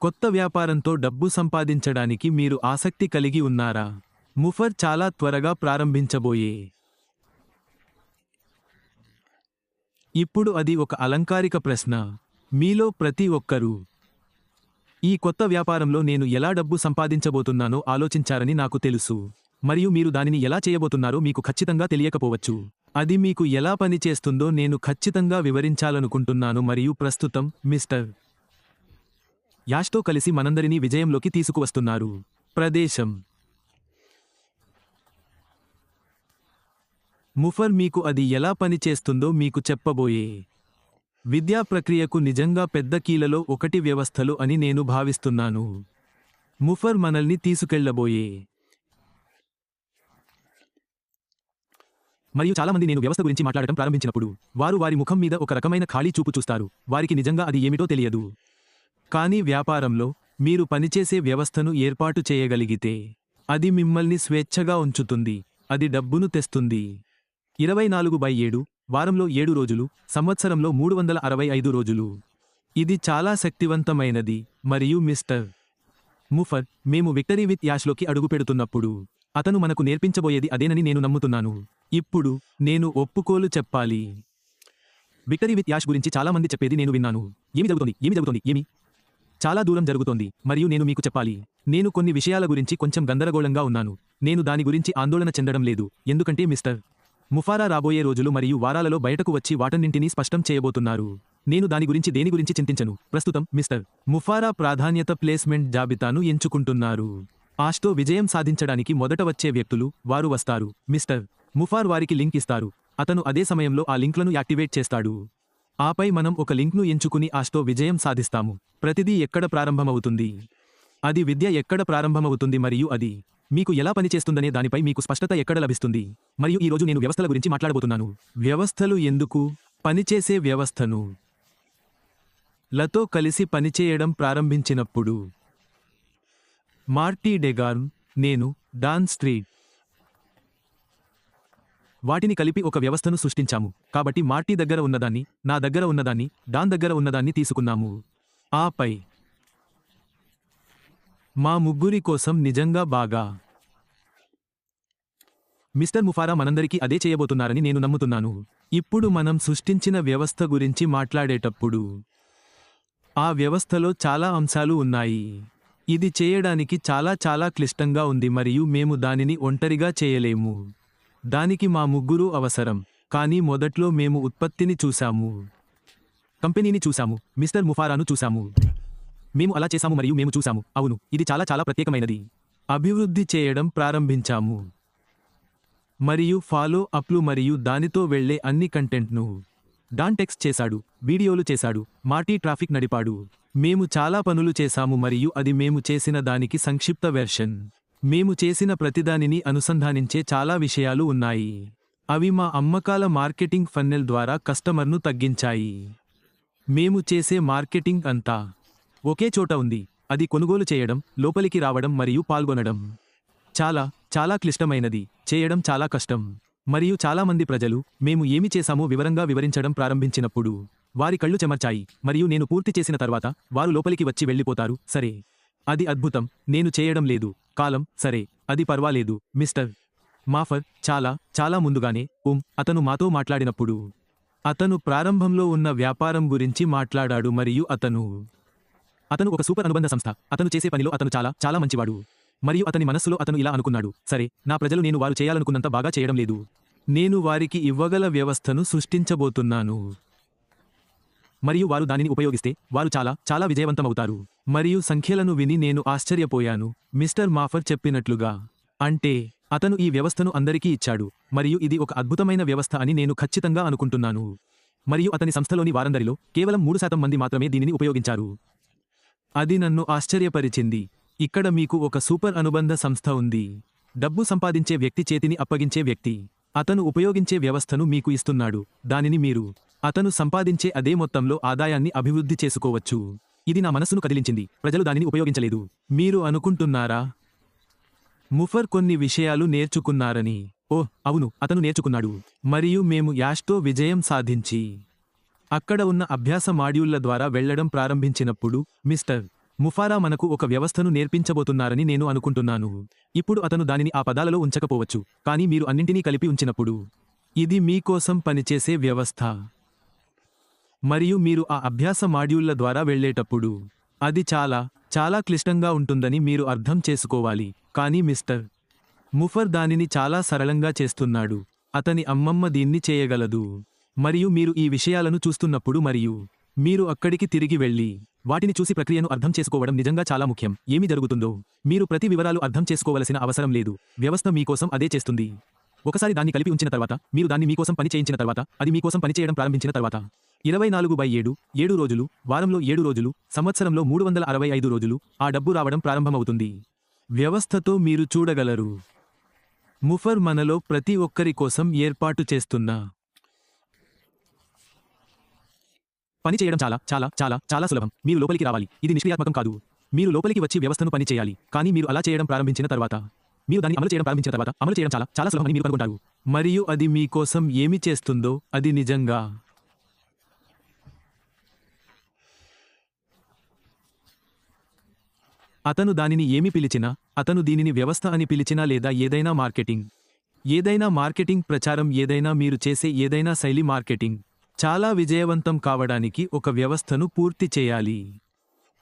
కొత్త వ్యాపారంతో డబ్బు సంపాదించడానికి మీరు ఆసక్తి కలిగి ఉన్నారా? ముఫర్ చాలా త్వరగా ప్రారంభించబోయే. ఇప్పుడు అది ఒక అలంకారిక ప్రశ్న. మీలో ప్రతి ఒక్కరూ ఈ కొత్త వ్యాపారంలో నేను ఎలా డబ్బు సంపాదించబోతున్నానో ఆలోచించారని నాకు తెలుసు. మరియు మీరు దానిని ఎలా చేయబోతున్నారో మీకు ఖచ్చితంగా తెలియకపోవచ్చు. అది మీకు ఎలా పనిచేస్తుందో నేను ఖచ్చితంగా వివరించాలనుకుంటున్నాను. మరియు ప్రస్తుతం మిస్టర్ యాష్తో కలిసి మనందరినీ విజయంలోకి తీసుకువస్తున్నారు. ప్రదేశం ముఫర్ మీకు అది ఎలా పనిచేస్తుందో మీకు చెప్పబోయే. విద్యా ప్రక్రియకు నిజంగా పెద్ద కీలలో ఒకటి వ్యవస్థలు అని నేను భావిస్తున్నాను. ముఫర్ మనల్ని తీసుకెళ్లబోయే. మరియు చాలామంది నేను వ్యవస్థ గురించి మాట్లాడటం ప్రారంభించినప్పుడు వారు వారి ముఖం మీద ఒక రకమైన ఖాళీ చూపు చూస్తారు. వారికి నిజంగా అది ఏమిటో తెలియదు. కానీ వ్యాపారంలో మీరు పనిచేసే వ్యవస్థను ఏర్పాటు చేయగలిగితే అది మిమ్మల్ని స్వేచ్ఛగా ఉంచుతుంది. అది డబ్బును తెస్తుంది. 24/7 వారంలో 7 రోజులు, సంవత్సరంలో 365 రోజులు. ఇది చాలా శక్తివంతమైనది. మరియు మిస్టర్ ముఫర్, మేము విక్టరీ విత్ యాష్లోకి అడుగుపెడుతున్నప్పుడు అతను మనకు నేర్పించబోయేది అదేనని నేను నమ్ముతున్నాను. ఇప్పుడు నేను ఒప్పుకోలు చెప్పాలి. విక్టరీ విత్ యాష్ గురించి చాలా మంది చెప్పేది నేను విన్నాను. ఏమి జరుగుతోంది? ఏమి చాలా దూరం జరుగుతోంది. మరియు నేను మీకు చెప్పాలి, నేను కొన్ని విషయాల గురించి కొంచెం గందరగోళంగా ఉన్నాను. నేను దాని గురించి ఆందోళన చెందడం లేదు, ఎందుకంటే మిస్టర్ ముఫారా రాబోయే రోజులు మరియు వారాలలో బయటకు వచ్చి వాటన్నింటినీ స్పష్టం చేయబోతున్నారు. నేను దేని గురించి చింతించను. ప్రస్తుతం మిస్టర్ ముఫారా ప్రాధాన్యత ప్లేస్మెంట్ జాబితాను ఎంచుకుంటున్నారు. ఆష్తో విజయం సాధించడానికి మొదట వచ్చే వ్యక్తులు వారు వస్తారు. మిస్టర్ ముఫార్ వారికి లింక్ ఇస్తారు. అతను అదే సమయంలో ఆ లింక్లను యాక్టివేట్ చేస్తాడు. ఆపై మనం ఒక లింక్ను ఎంచుకుని ఆష్తో విజయం సాధిస్తాము. ప్రతిదీ ఎక్కడ ప్రారంభమవుతుంది? అది విద్య ఎక్కడ ప్రారంభమవుతుంది మరియు అది మీకు ఎలా పనిచేస్తుందనే దానిపై మీకు స్పష్టత ఎక్కడ లభిస్తుంది? మరియు ఈ రోజు నేను వ్యవస్థల గురించి మాట్లాడబోతున్నాను. వ్యవస్థలు ఎందుకు పనిచేసే వ్యవస్థను లతో కలిసి పనిచేయడం ప్రారంభించినప్పుడు మార్టీ డెగార్న్, నేను, డాన్ స్ట్రీట్ వాటిని కలిపి ఒక వ్యవస్థను సృష్టించాము. కాబట్టి మార్టీ దగ్గర ఉన్నదాన్ని, నా దగ్గర ఉన్నదాన్ని, డాన్ దగ్గర ఉన్నదాన్ని తీసుకున్నాము. ఆపై మా ముగ్గురి కోసం నిజంగా బాగా. మిస్టర్ ముఫారా మనందరికీ అదే చేయబోతున్నారని నేను నమ్ముతున్నాను. ఇప్పుడు మనం సృష్టించిన వ్యవస్థ గురించి మాట్లాడేటప్పుడు ఆ వ్యవస్థలో చాలా అంశాలు ఉన్నాయి. ఇది చేయడానికి చాలా క్లిష్టంగా ఉంది మరియు మేము దానిని ఒంటరిగా చేయలేము. దానికి మా ముగ్గురు అవసరం. కానీ మొదట్లో మేము ఉత్పత్తిని చూశాము, కంపెనీని చూశాము, మిస్టర్ ముఫారాను చూశాము. మేము అలా చేశాము మరియు మేము చూశాము, అవును, ఇది చాలా ప్రత్యేకమైనది. అభివృద్ధి చేయడం ప్రారంభించాము మరియు ఫాలో అప్లు మరియు దానితో వెళ్లే అన్ని కంటెంట్ను డాన్ టెక్స్ట్ చేశాడు, వీడియోలు చేశాడు, మార్టీ ట్రాఫిక్ నడిపాడు. మేము చాలా పనులు చేశాము మరియు అది మేము చేసిన దానికి సంక్షిప్త వెర్షన్. మేము చేసిన ప్రతిదానిని అనుసంధానించే చాలా విషయాలు ఉన్నాయి. అవి మా అమ్మకాల మార్కెటింగ్ ఫన్నెల్ ద్వారా కస్టమర్ను తగ్గించాయి. మేము చేసే మార్కెటింగ్ అంతా ఒకే చోట ఉంది. అది కొనుగోలు చేయడం, లోపలికి రావడం మరియు పాల్గొనడం. చాలా క్లిష్టమైనది. చేయడం చాలా కష్టం. మరియు చాలామంది ప్రజలు మేము ఏమి చేశామో వివరంగా వివరించడం ప్రారంభించినప్పుడు వారి కళ్ళు చెమర్చాయి. మరియు నేను పూర్తి చేసిన తర్వాత వారు లోపలికి వచ్చి వెళ్ళిపోతారు. సరే, అది అద్భుతం. నేను చేయడం లేదు. కాలం, సరే, అది పర్వాలేదు. మిస్టర్ మాఫర్ చాలా ముందుగానే అతను మాతో మాట్లాడినప్పుడు అతను ప్రారంభంలో ఉన్న వ్యాపారం గురించి మాట్లాడాడు మరియు అతను ఒక సూపర్ అనుబంధ సంస్థ. అతను చేసే పనిలో అతను చాలా మంచివాడు. మరియు అతని మనస్సులో అతను ఇలా అనుకున్నాడు, సరే, నా ప్రజలు నేను వారు చేయాలనుకున్నంత బాగా చేయడం లేదు. నేను వారికి ఇవ్వగల వ్యవస్థను సృష్టించబోతున్నాను. మరియు వారు దానిని ఉపయోగిస్తే వారు చాలా విజయవంతమవుతారు. మరియు సంఖ్యలను విని నేను ఆశ్చర్యపోయాను. మిస్టర్ మాఫర్ చెప్పినట్లుగా, అంటే అతను ఈ వ్యవస్థను అందరికీ ఇచ్చాడు మరియు ఇది ఒక అద్భుతమైన వ్యవస్థ అని నేను ఖచ్చితంగా అనుకుంటున్నాను. మరియు అతని సంస్థలోని వారందరిలో కేవలం 3% మంది మాత్రమే దీనిని ఉపయోగించారు. అది నన్ను ఆశ్చర్యపరిచింది. ఇక్కడ మీకు ఒక సూపర్ అనుబంధ సంస్థ ఉంది. డబ్బు సంపాదించే వ్యక్తి చేతిని అప్పగించే వ్యక్తి. అతను ఉపయోగించే వ్యవస్థను మీకు ఇస్తున్నాడు. దానిని మీరు అతను సంపాదించే అదే మొత్తంలో ఆదాయాన్ని అభివృద్ధి చేసుకోవచ్చు. ఇది నా మనస్సును కదిలించింది. ప్రజలు దానిని ఉపయోగించలేదు. మీరు అనుకుంటున్నారా ముఫర్ కొన్ని విషయాలు నేర్చుకున్నారని? ఓహ్ అవును, అతను నేర్చుకున్నాడు. మరియు మేము యాష్తో విజయం సాధించి అక్కడ ఉన్న అభ్యాస మాడ్యూళ్ల ద్వారా వెళ్లడం ప్రారంభించినప్పుడు మిస్టర్ ముఫారా మనకు ఒక వ్యవస్థను నేర్పించబోతున్నారని నేను అనుకుంటున్నాను. ఇప్పుడు అతను దానిని ఆ పదాలలో ఉంచకపోవచ్చు, కానీ మీరు అన్నింటినీ కలిపి ఉంచినప్పుడు ఇది మీకోసం పనిచేసే వ్యవస్థ. మరియు మీరు ఆ అభ్యాస మాడ్యూళ్ల ద్వారా వెళ్ళేటప్పుడు అది చాలా చాలా క్లిష్టంగా ఉంటుందని మీరు అర్థం చేసుకోవాలి. కానీ మిస్టర్ ముఫర్ దానిని చాలా సరళంగా చేస్తున్నాడు. అతని అమ్మమ్మ దీన్ని చేయగలదు. మరియు మీరు ఈ విషయాలను చూస్తున్నప్పుడు మరియు మీరు అక్కడికి తిరిగి వెళ్ళి వాటిని చూసి ప్రక్రియను అర్థం చేసుకోవడం నిజంగా చాలా ముఖ్యం. ఏమి జరుగుతుందో మీరు ప్రతి వివరాలు అర్థం చేసుకోవలసిన అవసరం లేదు. వ్యవస్థ మీకోసం అదే చేస్తుంది. ఒకసారి దాన్ని కలిపి ఉంచిన తర్వాత, మీరు దాన్ని మీకోసం పని చేయించిన తర్వాత, అది మీకోసం పనిచేయడం ప్రారంభించిన తర్వాత 24/7 7 రోజులు, వారంలో 7 రోజులు, సంవత్సరంలో 365 రోజులు ఆ డబ్బు రావడం ప్రారంభమవుతుంది. వ్యవస్థతో మీరు చూడగలరు. ముఫర్ మనలో ప్రతి ఒక్కరి కోసం ఏర్పాటు చేస్తున్న పని చేయడం చాలా చాలా చాలా చాలా సులభం. మీరు లోపలికి రావాలి. ఇది నిష్క్రియాత్మకం కాదు. మీరు లోపలికి వచ్చి వ్యవస్థను పని చేయాలి. కానీ మీరు అలా చేయడం ప్రారంభించిన తర్వాత, మీరు దాన్ని అమలు చేయడం ప్రారంభించిన తర్వాత, అమలు చేయడం చాలా చాలా సులభమని మీరు కనుగొంటారు. మరియు అది మీ కోసం ఏమి చేస్తుందో అది నిజంగా అతను దానిని ఏమి పిలిచినా, అతను దీనిని వ్యవస్థ అని పిలిచినా లేదా ఏదైనా మార్కెటింగ్ ప్రచారం, ఏదైనా మీరు చేసే ఏదైనా శైలి మార్కెటింగ్ చాలా విజయవంతం కావడానికి ఒక వ్యవస్థను పూర్తి చేయాలి.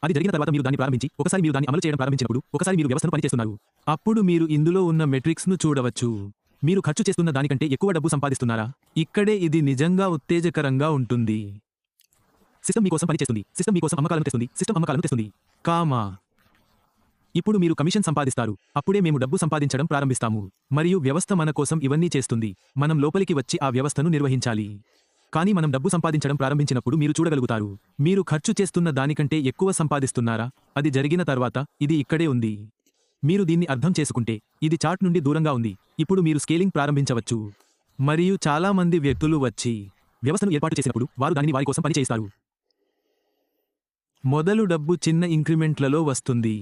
అది జరిగిన తర్వాత మీరు దాన్ని ప్రారంభించి, ఒకసారి మీరు దాన్ని అమలు చేయడం ప్రారంభించినప్పుడు, ఒకసారి మీరు వ్యవస్థను పనిచేస్తున్నారు, అప్పుడు మీరు ఇందులో ఉన్న మెట్రిక్స్ను చూడవచ్చు. మీరు ఖర్చు చేస్తున్న దానికంటే ఎక్కువ డబ్బు సంపాదిస్తున్నారా? ఇక్కడే ఇది నిజంగా ఉత్తేజకరంగా ఉంటుంది. సిస్టమ్ మీకోసం పనిచేస్తుంది. సిస్టమ్ మీకోసం అమ్మకాలను తెస్తుంది. సిస్టమ్ అమ్మకాలను తెస్తుంది. ఇప్పుడు మీరు కమిషన్ సంపాదిస్తారు. అప్పుడే మేము డబ్బు సంపాదించడం ప్రారంభిస్తాము. మరియు వ్యవస్థ మన కోసం ఇవన్నీ చేస్తుంది. మనం లోపలికి వచ్చి ఆ వ్యవస్థను నిర్వహించాలి. కానీ మనం డబ్బు సంపాదించడం ప్రారంభించినప్పుడు మీరు చూడగలుగుతారు. మీరు ఖర్చు చేస్తున్న దానికంటే ఎక్కువ సంపాదిస్తున్నారా? అది జరిగిన తర్వాత ఇది ఇక్కడే ఉంది. మీరు దీన్ని అర్థం చేసుకుంటే ఇది చార్ట్ నుండి దూరంగా ఉంది. ఇప్పుడు మీరు స్కేలింగ్ ప్రారంభించవచ్చు. మరియు చాలా మంది వ్యక్తులు వచ్చి వ్యవస్థను ఏర్పాటు చేసినప్పుడు వారు దానిని వారి కోసం పని చేయిస్తారు. మొదలు డబ్బు చిన్న ఇంక్రిమెంట్లలో వస్తుంది.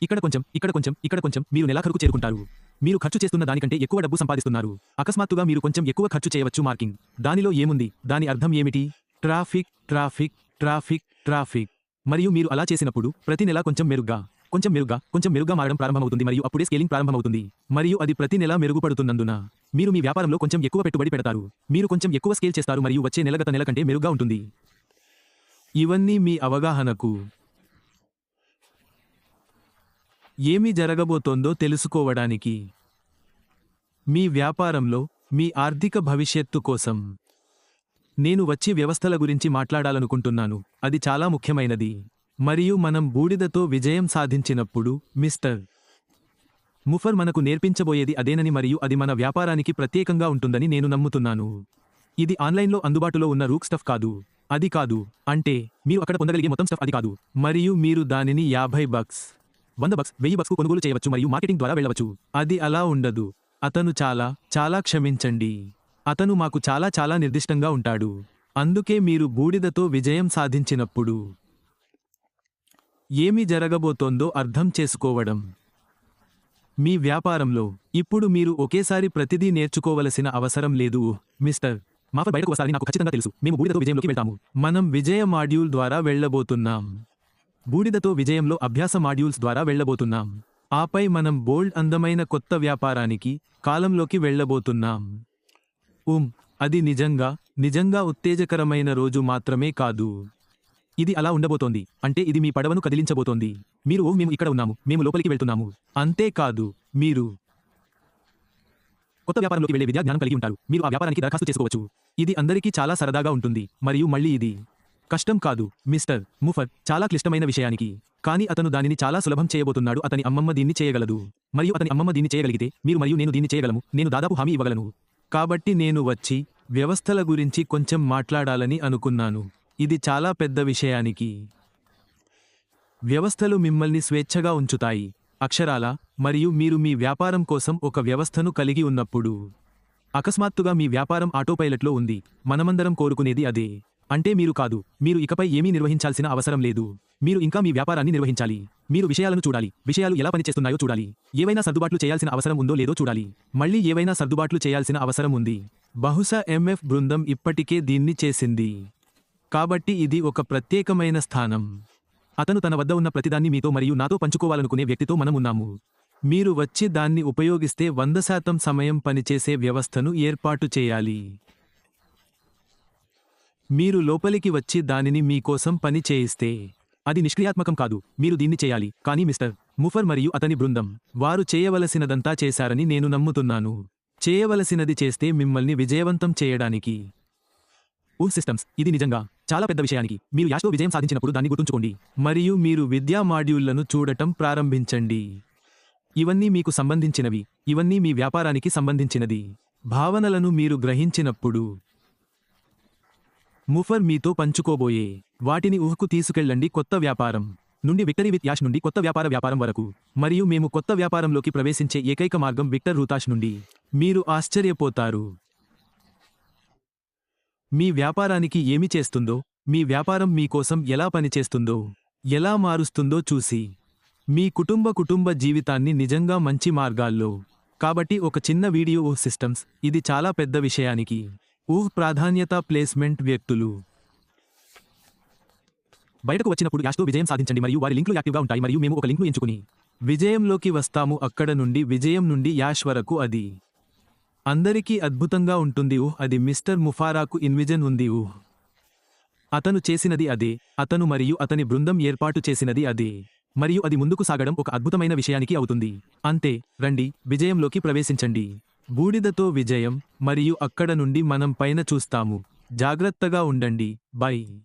ఇక్కడ కొంచెం, ఇక్కడ కొంచెం, ఇక్కడ కొంచెం. మీరు నెలాఖరుకు చేరుకుంటారు. మీరు ఖర్చు చేస్తున్న దానికంటే ఎక్కువ డబ్బు సంపాదిస్తున్నారు. అకస్మాత్తుగా మీరు కొంచెం ఎక్కువ ఖర్చు చేయవచ్చు. మార్కింగ్ దానిలో ఏముంది? దాని అర్థం ఏమిటి? Traffic, traffic, traffic, traffic. మరియు మీరు అలా చేసినప్పుడు ప్రతి నెలా కొంచెం మెరుగ్గా, కొంచెం మెరుగ్గా, కొంచెం మెరుగ్గా మారడం ప్రారంభమవుతుంది. మరియు అప్పుడే స్కేలింగ్ ప్రారంభమవుతుంది. మరియు అది ప్రతి నెలా మెరుగుపడుతున్నందున మీరు మీ వ్యాపారంలో కొంచెం ఎక్కువ పెట్టుబడి పెడతారు. మీరు కొంచెం ఎక్కువ స్కేల్ చేస్తారు మరియు వచ్చే నెల గత నెల కంటే మెరుగ్గా ఉంటుంది. ఇవన్నీ మీ అవగాహనకు ఏమి జరగబోతోందో తెలుసుకోవడానికి, మీ వ్యాపారంలో మీ ఆర్థిక భవిష్యత్తు కోసం. నేను వచ్చి వ్యవస్థల గురించి మాట్లాడాలనుకుంటున్నాను. అది చాలా ముఖ్యమైనది. మరియు మనం బూడిదతో విజయం సాధించినప్పుడు మిస్టర్ ముఫర్ మనకు నేర్పించబోయేది అదేనని మరియు అది మన వ్యాపారానికి ప్రత్యేకంగా ఉంటుందని నేను నమ్ముతున్నాను. ఇది ఆన్లైన్లో అందుబాటులో ఉన్న రూక్ స్టఫ్ కాదు. అది కాదు. అంటే మీరు అక్కడ పొందగలిగే మొత్తం స్టఫ్ అది కాదు. మరియు మీరు దానిని $50, $100, $1000కు కొనుగోలు చేయవచ్చు మరియు మార్కెటింగ్ ద్వారా వెళ్ళవచ్చు. అది అలా ఉండదు. అతను చాలా చాలా క్షమించండి. అతను మాకు చాలా చాలా నిర్దిష్టంగా ఉంటాడు. అందుకే మీరు బూడిదతో విజయం సాధించినప్పుడు ఏమి జరగబోతోందో అర్థం చేసుకోవడం. మీ వ్యాపారంలో ఇప్పుడు మీరు ఒకేసారి ప్రతిదీ నేర్చుకోవలసిన అవసరం లేదు. మిస్టర్ మాఫర్ బయటకు వస్తారని నాకు ఖచ్చితంగా తెలుసు. మేము బూడిదతో విజయంలోకి వెళ్తాము. మనం విజయ మాడ్యూల్ ద్వారా వెళ్ళబోతున్నాం. బూడిదతో విజయంలో అభ్యాస మాడ్యూల్స్ ద్వారా వెళ్ళబోతున్నాం. ఆపై మనం బోల్డ్ అందమైన కొత్త వ్యాపారానికి కాలంలోకి వెళ్ళబోతున్నాం. అది నిజంగా నిజంగా ఉత్తేజకరమైన రోజు మాత్రమే కాదు. ఇది అలా ఉండబోతోంది. అంటే ఇది మీ పడవను కదిలించబోతోంది. మీరు మేము ఇక్కడ ఉన్నాము, మేము లోపలికి వెళ్తున్నాము. అంతేకాదు, మీరు కొత్త వ్యాపారంలోకి వెళ్లే విద్యా జ్ఞానం కలిగి ఉంటారు. మీరు ఆ వ్యాపారానికి దరఖాస్తు చేసుకోవచ్చు. ఇది అందరికీ చాలా సరదాగా ఉంటుంది. మరియు మళ్ళీ ఇది కష్టం కాదు. మిస్టర్ ముఫర్ చాలా క్లిష్టమైన విషయానికి, కానీ అతను దానిని చాలా సులభం చేయబోతున్నాడు. అతని అమ్మమ్మ దీన్ని చేయగలదు. మరియు అతని అమ్మమ్మ దీన్ని చేయగలిగితే మీరు మరియు నేను దీన్ని చేయగలము. నేను దాదాపు హామీ ఇవ్వగలను. కాబట్టి నేను వచ్చి వ్యవస్థల గురించి కొంచెం మాట్లాడాలని అనుకున్నాను. ఇది చాలా పెద్ద విషయానికి. వ్యవస్థలు మిమ్మల్ని స్వేచ్ఛగా ఉంచుతాయి. అక్షరాలా. మరియు మీరు మీ వ్యాపారం కోసం ఒక వ్యవస్థను కలిగి ఉన్నప్పుడు అకస్మాత్తుగా మీ వ్యాపారం ఆటోపైలట్లో ఉంది. మనమందరం కోరుకునేది అదే. అంటే మీరు కాదు. మీరు ఇకపై ఏమీ నిర్వహించాల్సిన అవసరం లేదు. మీరు ఇంకా మీ వ్యాపారాన్ని నిర్వహించాలి. మీరు విషయాలను చూడాలి. విషయాలు ఎలా పనిచేస్తున్నాయో చూడాలి. ఏవైనా సర్దుబాట్లు చేయాల్సిన అవసరం ఉందో లేదో చూడాలి. మళ్ళీ ఏవైనా సర్దుబాట్లు చేయాల్సిన అవసరం ఉంది. బహుశా ఎంఎఫ్ బృందం ఇప్పటికే దీన్ని చేసింది. కాబట్టి ఇది ఒక ప్రత్యేకమైన స్థానం. అతను తన వద్ద ఉన్న ప్రతిదాన్ని మీతో మరియు నాతో పంచుకోవాలనుకునే వ్యక్తితో మనం ఉన్నాము. మీరు వచ్చి దాన్ని ఉపయోగిస్తే 100% సమయం పనిచేసే వ్యవస్థను ఏర్పాటు చేయాలి. మీరు లోపలికి వచ్చి దానిని మీ కోసం పని చేయిస్తే అది నిష్క్రియాత్మకం కాదు. మీరు దీన్ని చేయాలి. కానీ మిస్టర్ ముఫర్ మరియు అతని బృందం వారు చేయవలసినదంతా చేశారని నేను నమ్ముతున్నాను. చేయవలసినది చేస్తే మిమ్మల్ని విజయవంతం చేయడానికి. సిస్టమ్స్ ఇది నిజంగా చాలా పెద్ద విషయానికి మీరు యాష్తో విజయం సాధించినప్పుడు దాన్ని గుర్తుంచుకోండి. మరియు మీరు విద్యా మాడ్యూళ్లను చూడటం ప్రారంభించండి. ఇవన్నీ మీకు సంబంధించినవి. ఇవన్నీ మీ వ్యాపారానికి సంబంధించినది. భావనలను మీరు గ్రహించినప్పుడు ముఫర్ మీతో పంచుకోబోయే వాటిని ఊహకు తీసుకెళ్ళండి. కొత్త వ్యాపారం నుండి విక్టరీ విత్ యాష్ నుండి కొత్త వ్యాపారం వరకు. మరియు మేము కొత్త వ్యాపారంలోకి ప్రవేశించే ఏకైక మార్గం విక్టర్ రూతాష్ నుండి. మీరు ఆశ్చర్యపోతారు. మీ వ్యాపారానికి ఏమి చేస్తుందో, మీ వ్యాపారం మీ కోసం ఎలా పనిచేస్తుందో, ఎలా మారుస్తుందో చూసి మీ కుటుంబ జీవితాన్ని నిజంగా మంచి మార్గాల్లో. కాబట్టి ఒక చిన్న వీడియో సిస్టమ్స్ ఇది చాలా పెద్ద విషయానికి. ప్రాధాన్యత ప్లేస్మెంట్ వ్యక్తులు బయటకు వచ్చినప్పుడు యాష్తో విజయం సాధించండి మరియు వారి లింకులు యాక్టివ్గా ఉంటాయి మరియు మేము ఒక లింక్ను ఎంచుకుని విజయంలోకి వస్తాము. అక్కడ నుండి విజయం నుండి యాష్ వరకు అది అందరికీ అద్భుతంగా ఉంటుంది. అది మిస్టర్ ముఫారాకు ఇన్విజన్ ఉంది. అతను చేసినది అదే. అతను మరియు అతని బృందం ఏర్పాటు చేసినది అదే. మరియు అది ముందుకు సాగడం ఒక అద్భుతమైన విషయానికి అవుతుంది. అంతే. రండి విజయంలోకి ప్రవేశించండి. బూడిదతో విజయం మరియు అక్కడ నుండి మనం పైన చూస్తాము. జాగ్రత్తగా ఉండండి. బై.